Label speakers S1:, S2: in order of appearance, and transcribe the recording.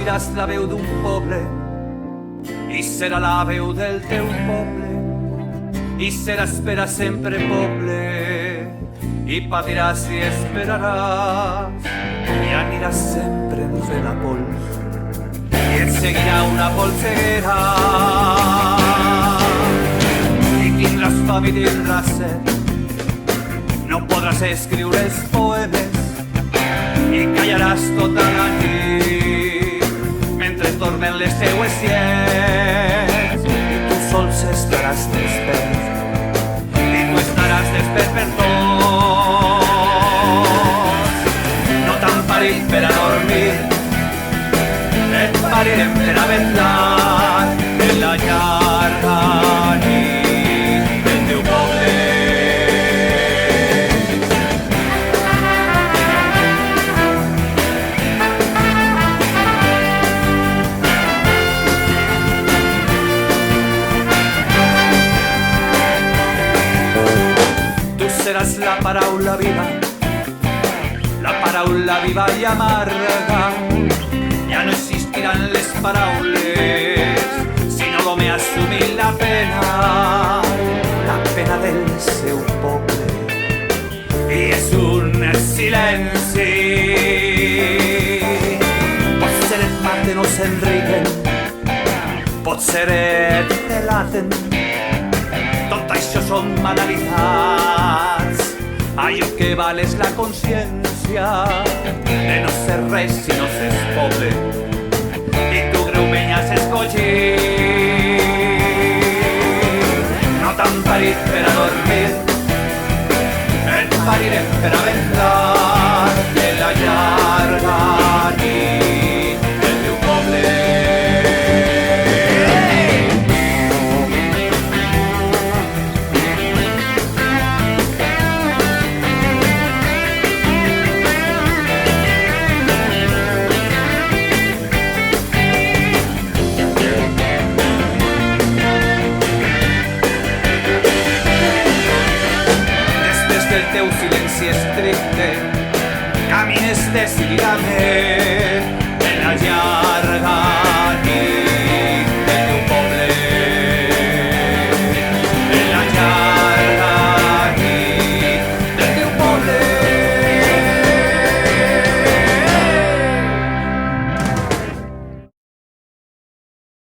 S1: pariràs la veu d'un poble i serà la veu del teu poble i seràs per a sempre poble i patiràs i esperaràs i aniràs sempre entre la pols i et seguirà una polseguera i tindràs fam i tindràs set. No podràs escriure els poemes i callaràs tota la nit mentre dormen les seues sies i tu sols estaràs despert i tu estaràs despert per tots. No t'han parit per a dormir, et parirem per a vetllar en la llarga nit del teu poble. Seràs la paraula viva i amarga. Ja no existiran les paraules, sinó l'home assumint la pena del seu poble. I és un silenci. Potser et maten o s'enriquen, potser et delaten. Tot això són banalitats. Allò que val és la consciència de no ser res si no s'és poble i tu greument has escollit. No t'han parit per a dormir, et parirem per a vetllar